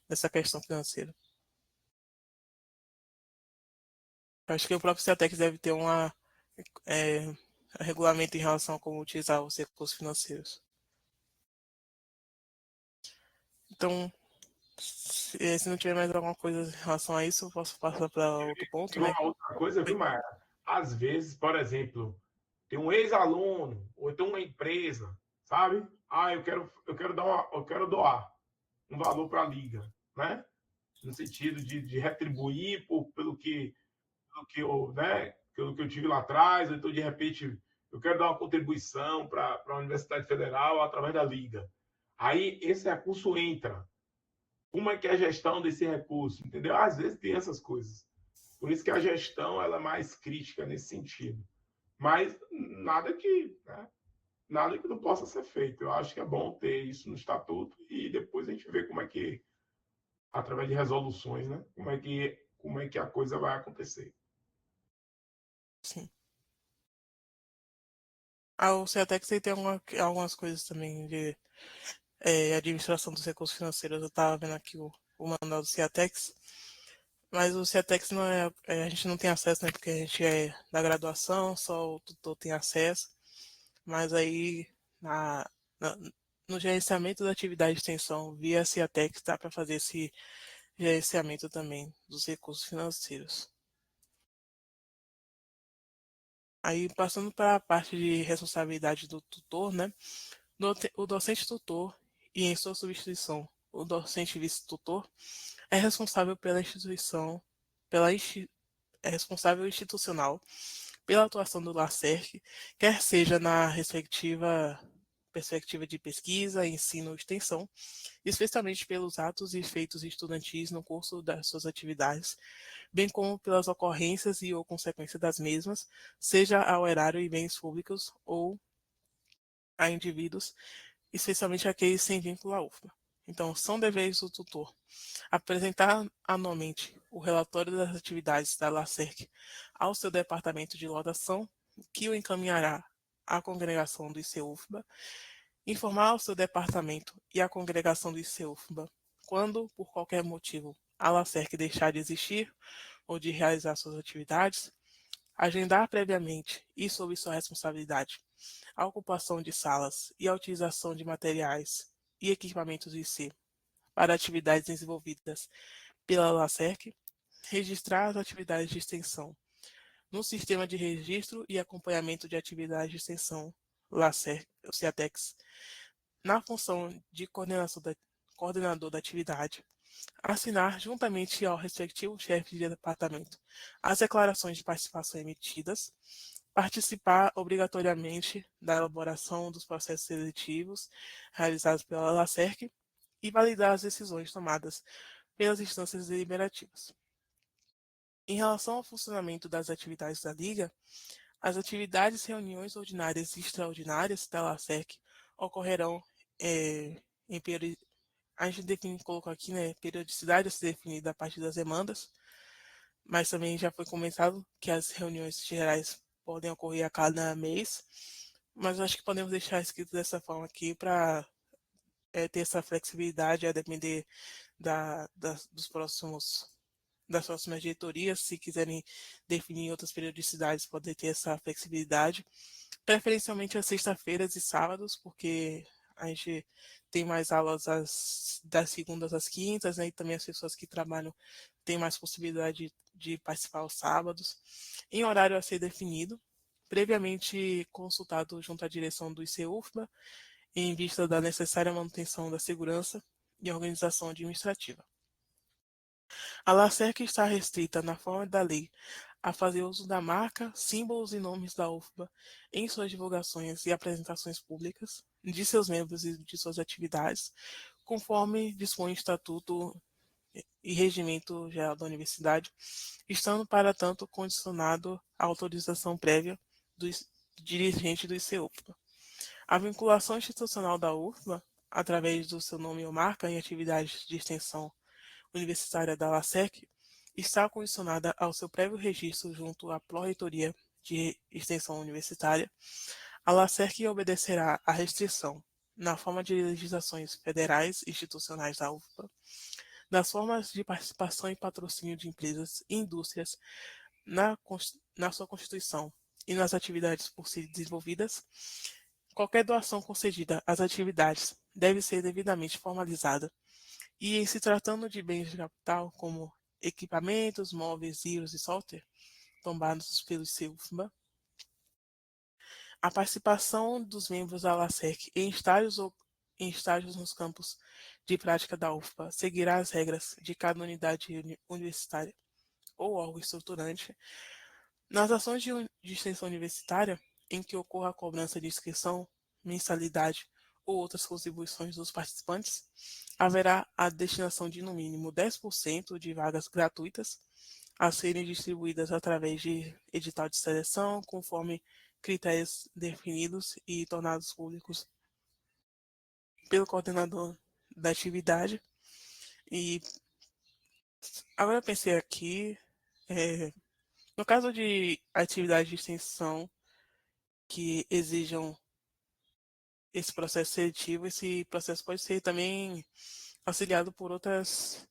nessa questão financeira. Eu acho que o próprio CEATEC deve ter um regulamento em relação a como utilizar os recursos financeiros. Então, se não tiver mais alguma coisa em relação a isso, eu posso passar para outro ponto, E né? uma outra coisa, viu, Maia? Às vezes, por exemplo, tem um ex-aluno ou tem uma empresa, sabe? Ah, eu quero doar um valor para a liga, né? No sentido de retribuir pelo que eu, né? Pelo que eu tive lá atrás, ou então de repente eu quero dar uma contribuição para a Universidade Federal através da liga. Aí esse recurso entra. Como é que é a gestão desse recurso, entendeu? Às vezes tem essas coisas. Por isso que a gestão ela é mais crítica nesse sentido. Mas nada que não possa ser feito. Eu acho que é bom ter isso no estatuto e depois a gente vê como é que, através de resoluções, né, como é que a coisa vai acontecer. Sim. O CEATEX tem algumas coisas também de administração dos recursos financeiros. Eu estava vendo aqui o manual do CEATEX, mas o CEATEX não a gente não tem acesso, né, porque a gente é da graduação, só o tutor tem acesso, mas aí na, no gerenciamento da atividade de extensão via CEATEX dá para fazer esse gerenciamento também dos recursos financeiros. Aí, passando para a parte de responsabilidade do tutor, né? O docente tutor e, em sua substituição, o docente vice-tutor é responsável pela instituição, é responsável institucional pela atuação do LACERC, quer seja na respectiva perspectiva de pesquisa, ensino ou extensão, especialmente pelos atos e feitos estudantis no curso das suas atividades, bem como pelas ocorrências e ou consequência das mesmas, seja ao erário e bens públicos ou a indivíduos, especialmente aqueles sem vínculo à UFBA. Então, são deveres do tutor apresentar anualmente o relatório das atividades da LACERC ao seu departamento de lotação, que o encaminhará à congregação do ICEUFBA, informar ao seu departamento e à congregação do ICEUFBA quando, por qualquer motivo, a LACERC deixar de existir ou de realizar suas atividades, agendar previamente e sob sua responsabilidade a ocupação de salas e a utilização de materiais e equipamentos do IC para atividades desenvolvidas pela LACERC, registrar as atividades de extensão no Sistema de Registro e Acompanhamento de Atividades de Extensão LACERC, o CIATEX, na função de coordenador da atividade, assinar juntamente ao respectivo chefe de departamento as declarações de participação emitidas, participar obrigatoriamente da elaboração dos processos seletivos realizados pela LACERC e validar as decisões tomadas pelas instâncias deliberativas. Em relação ao funcionamento das atividades da Liga, as atividades, reuniões ordinárias e extraordinárias da LACERC ocorrerão em período. A gente colocou aqui, né, periodicidade a ser definida a partir das demandas, mas também já foi comentado que as reuniões gerais podem ocorrer a cada mês, mas acho que podemos deixar escrito dessa forma aqui para ter essa flexibilidade a depender das próximas diretorias, se quiserem definir outras periodicidades, podem ter essa flexibilidade, preferencialmente às sextas-feiras e sábados, porque a gente tem mais aulas das segundas às quintas, né, e também as pessoas que trabalham têm mais possibilidade de participar aos sábados, em horário a ser definido, previamente consultado junto à direção do ICEUFBA, em vista da necessária manutenção da segurança e organização administrativa. A LACERC está restrita, na forma da lei, a fazer uso da marca, símbolos e nomes da UFBA em suas divulgações e apresentações públicas, de seus membros e de suas atividades, conforme dispõe o Estatuto e Regimento Geral da Universidade, estando, para tanto, condicionado à autorização prévia do dirigente do ICEUFBA. A vinculação institucional da UFBA, através do seu nome ou marca em atividades de extensão universitária da LACERC, está condicionada ao seu prévio registro junto à Pró-Reitoria de Extensão Universitária. A LACERC obedecerá à restrição, na forma de legislações federais e institucionais da UFBA, das formas de participação e patrocínio de empresas e indústrias na sua constituição e nas atividades por si desenvolvidas. Qualquer doação concedida às atividades deve ser devidamente formalizada e, em se tratando de bens de capital, como equipamentos, móveis, livros e software, tombados pelo ICEUFBA, a participação dos membros da LACERC em estágios nos campos de prática da UFBA seguirá as regras de cada unidade universitária ou órgão estruturante. Nas ações de extensão universitária, em que ocorra a cobrança de inscrição, mensalidade ou outras contribuições dos participantes, haverá a destinação de no mínimo 10% de vagas gratuitas a serem distribuídas através de edital de seleção, conforme critérios definidos e tornados públicos pelo coordenador da atividade. E agora eu pensei aqui, no caso de atividades de extensão que exijam esse processo seletivo, esse processo pode ser também auxiliado por outras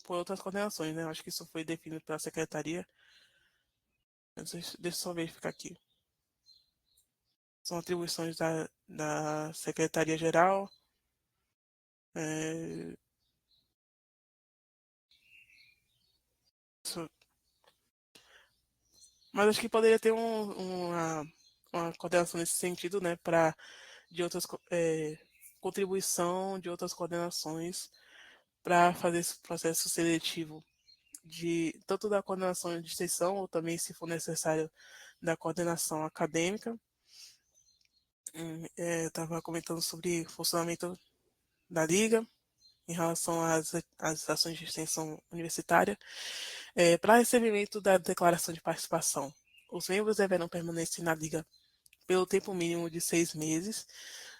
coordenações, né? Eu acho que isso foi definido pela secretaria. Deixa eu só verificar aqui. São atribuições da Secretaria-Geral. Mas acho que poderia ter uma coordenação nesse sentido, né? De outras contribuição de outras coordenações para fazer esse processo seletivo tanto da coordenação de extensão ou também, se for necessário, da coordenação acadêmica. Eu estava comentando sobre o funcionamento da Liga em relação às ações de extensão universitária. Para recebimento da declaração de participação, os membros deverão permanecer na Liga pelo tempo mínimo de 6 meses,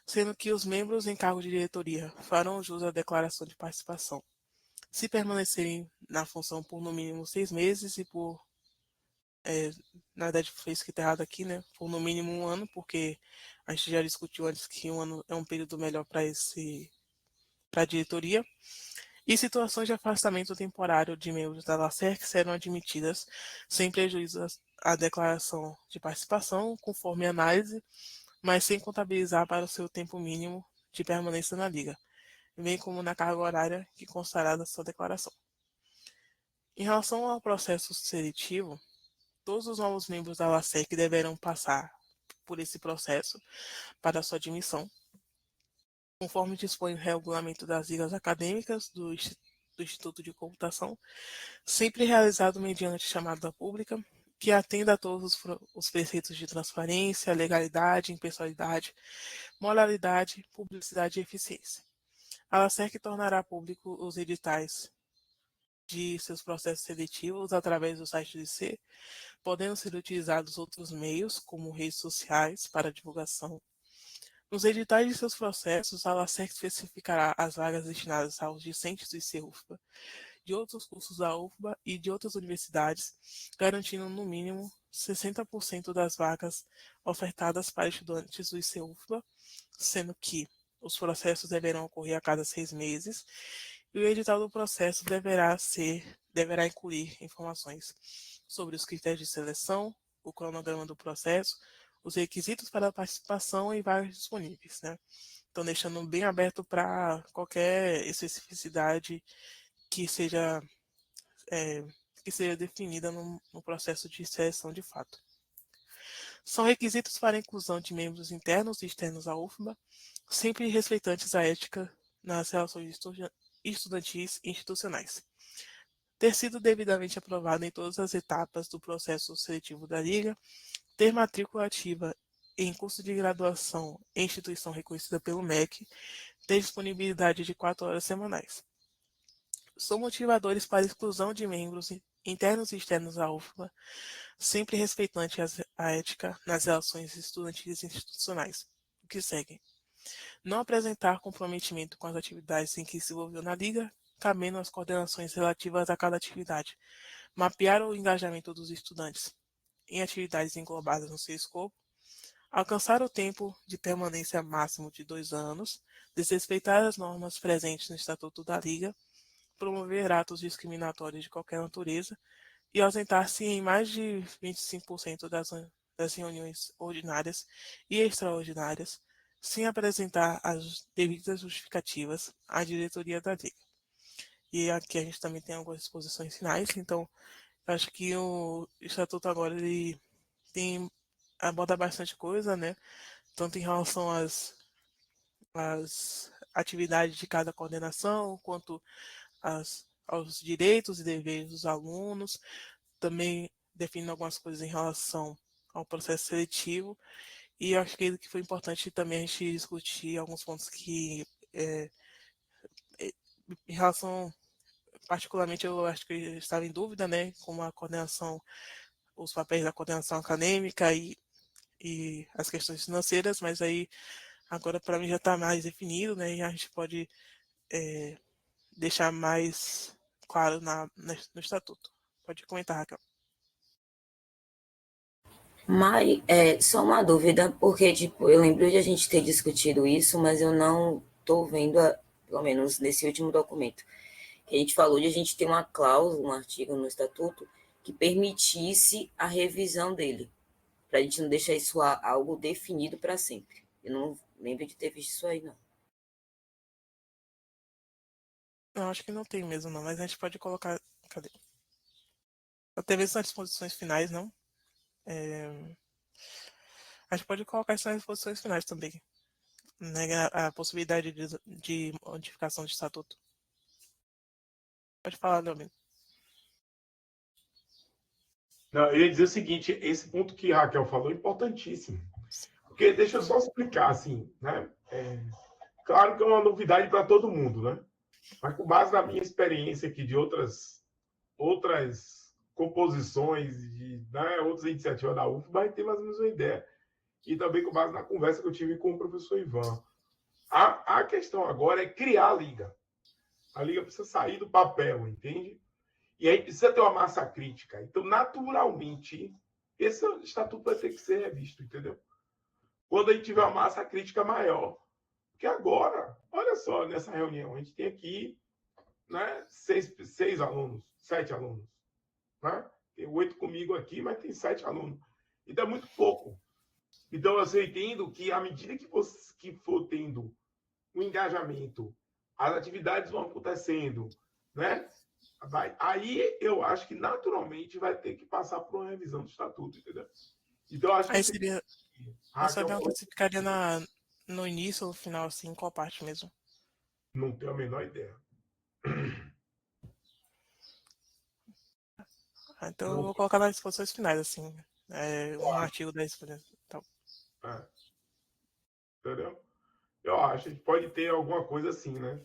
sendo que os membros em cargo de diretoria farão jus à declaração de participação, se permanecerem na função por no mínimo 6 meses e por na verdade foi escrito errado aqui, né? Por no mínimo 1 ano, porque a gente já discutiu antes que 1 ano é um período melhor para a diretoria. E situações de afastamento temporário de membros da LACERC serão admitidas sem prejuízo à declaração de participação, conforme análise, mas sem contabilizar para o seu tempo mínimo de permanência na Liga, bem como na carga horária que constará da sua declaração. Em relação ao processo seletivo, todos os novos membros da LACERC deverão passar por esse processo para sua admissão, conforme dispõe o regulamento das ligas acadêmicas do Instituto de Computação, sempre realizado mediante chamada pública, que atenda a todos os preceitos de transparência, legalidade, impessoalidade, moralidade, publicidade e eficiência. A LACERC tornará público os editais de seus processos seletivos através do site do IC, podendo ser utilizados outros meios, como redes sociais, para divulgação. Nos editais de seus processos, a LACERC especificará as vagas destinadas aos discentes do IC-UFBA, de outros cursos da UFBA e de outras universidades, garantindo no mínimo 60% das vagas ofertadas para estudantes do IC-UFBA, sendo que os processos deverão ocorrer a cada 6 meses, e o edital do processo deverá incluir informações sobre os critérios de seleção, o cronograma do processo, os requisitos para a participação e vagas disponíveis, né? Então, deixando bem aberto para qualquer especificidade que seja definida no processo de seleção de fato. São requisitos para a inclusão de membros internos e externos à UFBA, sempre respeitantes à ética nas relações estudantis e institucionais. Ter sido devidamente aprovado em todas as etapas do processo seletivo da Liga, ter matrícula ativa em curso de graduação em instituição reconhecida pelo MEC, ter disponibilidade de 4 horas semanais. São motivadores para a exclusão de membros internos e externos à UFBA, sempre respeitante a ética nas relações estudantis e institucionais, o que segue. Não apresentar comprometimento com as atividades em que se envolveu na Liga, cabendo as coordenações relativas a cada atividade. Mapear o engajamento dos estudantes em atividades englobadas no seu escopo. Alcançar o tempo de permanência máximo de 2 anos. Desrespeitar as normas presentes no Estatuto da Liga. Promover atos discriminatórios de qualquer natureza. E ausentar-se em mais de 25% das reuniões ordinárias e extraordinárias, sem apresentar as devidas justificativas à diretoria da Liga. E aqui a gente também tem algumas disposições finais, então acho que o Estatuto agora ele aborda bastante coisa, né? Tanto em relação às atividades de cada coordenação, quanto aos direitos e deveres dos alunos, também define algumas coisas em relação ao processo seletivo, e eu acho que foi importante também a gente discutir alguns pontos que, em relação, particularmente, eu acho que eu estava em dúvida, né, como a coordenação, os papéis da coordenação acadêmica e as questões financeiras, mas aí agora para mim já está mais definido, né, e a gente pode deixar mais claro no estatuto. Pode comentar, Raquel. Mas, só uma dúvida, porque, tipo, eu lembro de a gente ter discutido isso, mas eu não estou vendo, pelo menos nesse último documento, que a gente falou de a gente ter uma cláusula, um artigo no estatuto, que permitisse a revisão dele, para a gente não deixar isso algo definido para sempre. Eu não lembro de ter visto isso aí, não. Eu acho que não tem mesmo, não, mas a gente pode colocar. Cadê? Até mesmo nas disposições finais, não? A gente pode colocar isso nas disposições finais também. Né? A possibilidade de modificação de estatuto. Pode falar, Leomir. Não, eu ia dizer o seguinte, esse ponto que a Raquel falou é importantíssimo. Porque deixa eu só explicar, assim, né? Claro que é uma novidade para todo mundo, né? Mas com base na minha experiência aqui de outras composições, outras iniciativas da UFBA, vai ter mais ou menos uma ideia. E também com base na conversa que eu tive com o professor Ivan. A questão agora é criar a liga. A liga precisa sair do papel, entende? E aí precisa ter uma massa crítica. Então, naturalmente, esse estatuto vai ter que ser revisto, entendeu? Quando a gente tiver uma massa crítica maior. Porque agora, olha só, nessa reunião, a gente tem aqui, né, seis alunos, 7 alunos. Né? Tem 8 comigo aqui, mas tem 7 alunos. Então é muito pouco. Então, eu entendo que à medida que você que for tendo o engajamento, as atividades vão acontecendo, né? Aí eu acho que naturalmente vai ter que passar por uma revisão do estatuto, entendeu? Então, eu acho que Aí esse. seria. Eu só pergunto se ficaria no início ou no final, assim, qual parte mesmo? Não tenho a menor ideia. Então eu Não, vou colocar nas disposições finais, assim. Um artigo 10, por exemplo. Então, é, entendeu? Eu acho, a gente pode ter alguma coisa assim, né?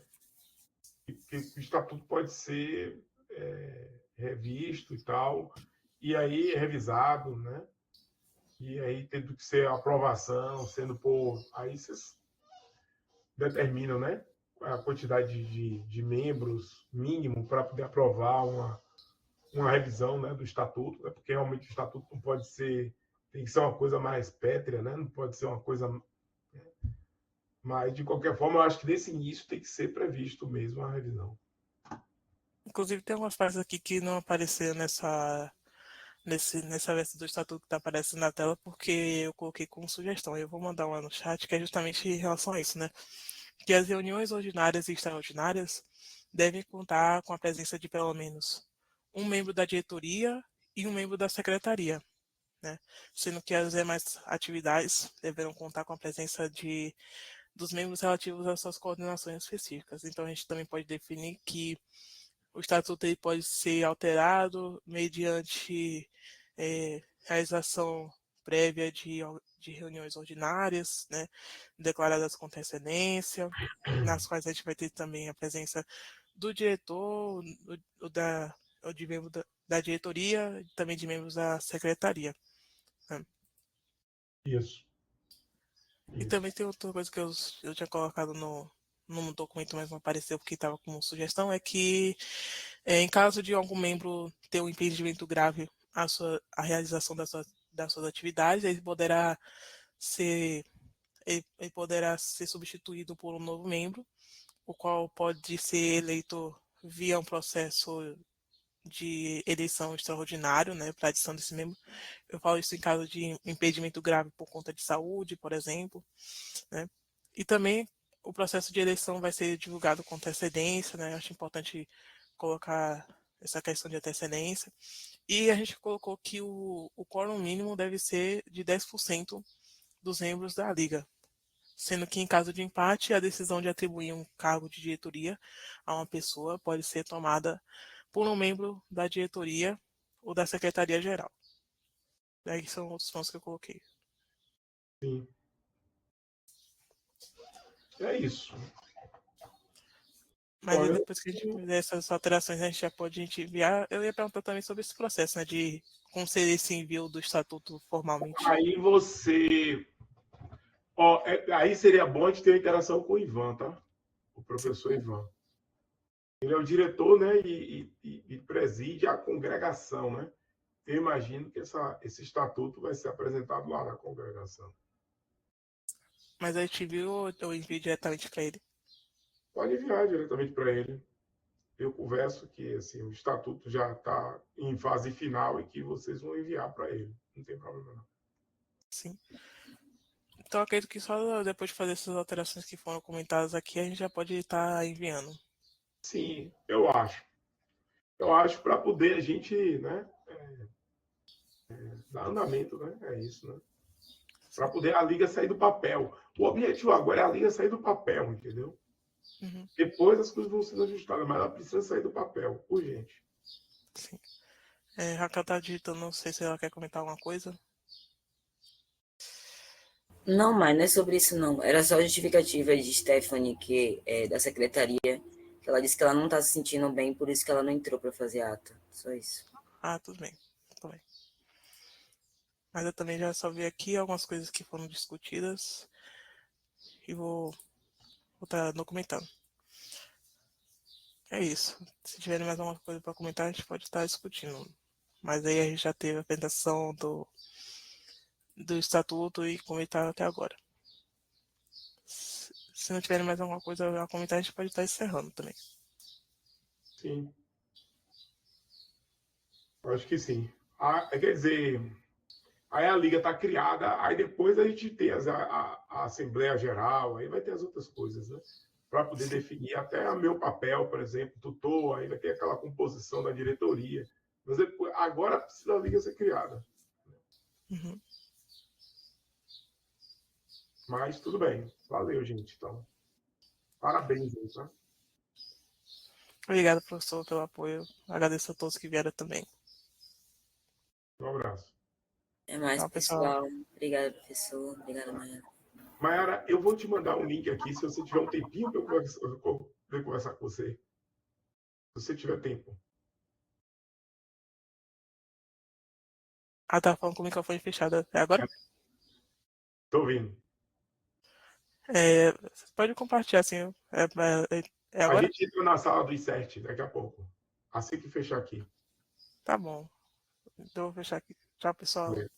Que o estatuto pode ser revisto e tal, e aí revisado, né? E aí tendo que ser aprovação, sendo por. Aí vocês determinam, né? A quantidade de membros mínimo para poder aprovar uma revisão, né, do estatuto, né? Porque realmente o estatuto não pode ser. Tem que ser uma coisa mais pétrea, né? Não pode ser uma coisa. Mas, de qualquer forma, eu acho que nesse início tem que ser previsto mesmo a revisão. inclusive tem algumas partes aqui que não apareceram nessa versão do estatuto que está aparecendo na tela, porque eu coloquei como sugestão. Eu vou mandar uma no chat, que é justamente em relação a isso, né? Que as reuniões ordinárias e extraordinárias devem contar com a presença de pelo menos um membro da diretoria e um membro da secretaria, né? Sendo que as demais atividades deverão contar com a presença dos membros relativos às suas coordenações específicas. Então, a gente também pode definir que o estatuto ele pode ser alterado mediante realização prévia de reuniões ordinárias, né, declaradas com antecedência, nas quais a gente vai ter também a presença do diretor, de membro da diretoria e também de membros da secretaria. Né? Isso. E também tem outra coisa que eu tinha colocado no documento, mas não apareceu porque estava como sugestão, é que em caso de algum membro ter um impedimento grave à realização das suas atividades, ele poderá ser substituído por um novo membro, o qual pode ser eleito via um processo de eleição extraordinário, né, para adição desse membro. Eu falo isso em caso de impedimento grave por conta de saúde, por exemplo, né? E também o processo de eleição vai ser divulgado com antecedência, né? Acho importante colocar essa questão de antecedência. E a gente colocou que o quórum mínimo deve ser de 10% dos membros da Liga, sendo que em caso de empate, a decisão de atribuir um cargo de diretoria a uma pessoa pode ser tomada por um membro da diretoria ou da secretaria-geral. Aí são outros pontos que eu coloquei. Sim. É isso. Mas aí Olha, depois que a gente fizer essas alterações, a gente já pode enviar. Eu ia perguntar também sobre esse processo, né, de como seria esse envio do estatuto formalmente. aí você. Ó, aí seria bom a gente ter uma interação com o Ivan, tá? O professor Ivan. Ele é o diretor, né? E preside a congregação, né? Eu imagino que esse estatuto vai ser apresentado lá na congregação. Mas a gente viu ou eu envio diretamente para ele? Pode enviar diretamente para ele. Eu converso que assim, o estatuto já está em fase final e que vocês vão enviar para ele. Não tem problema, não. Sim. Então, eu acredito que só depois de fazer essas alterações que foram comentadas aqui, a gente já pode estar enviando. Sim, eu acho. Eu acho para poder a gente, né, dar andamento, né? É isso, né? Para poder a liga sair do papel. O objetivo agora é a liga sair do papel, entendeu? Uhum. Depois as coisas vão sendo ajustadas, mas ela precisa sair do papel, urgente. Sim. Raquel tá digitando, não sei se ela quer comentar alguma coisa. Não, mas não é sobre isso, não. Era só a justificativa de Stephanie, que é da secretaria, que ela disse que ela não está se sentindo bem, por isso que ela não entrou para fazer a ata. Só isso. Ah, tudo bem. Tudo bem. Mas eu também já só vi aqui algumas coisas que foram discutidas e vou estar documentando. É isso. Se tiverem mais alguma coisa para comentar, a gente pode estar discutindo. Mas aí a gente já teve a apresentação do estatuto e comentar até agora. Se não tiverem mais alguma coisa a comentar, a gente pode estar encerrando também. Sim. Eu acho que sim. Quer dizer, aí a liga está criada, aí depois a gente tem a Assembleia Geral, aí vai ter as outras coisas, né? Para poder definir até o meu papel, por exemplo, tutor, aí vai ter aquela composição da diretoria. Mas depois, agora precisa a liga ser criada. Uhum. Mas tudo bem. Valeu, gente. Então, parabéns aí, tá? Obrigado, professor, pelo apoio. Agradeço a todos que vieram também. Um abraço. É mais, Tchau, pessoal. pessoal. Obrigada, professor. Obrigada, Mayara. Mayara, eu vou te mandar um link aqui, se você tiver um tempinho para eu conversar com você. Se você tiver tempo. Ah, tá falando com o microfone fechado até agora? Estou ouvindo. Você pode compartilhar, assim. É A agora? gente entra na sala do I7 daqui a pouco. Assim que fechar aqui. Tá bom. Então, eu vou fechar aqui. Tchau, pessoal. Beleza.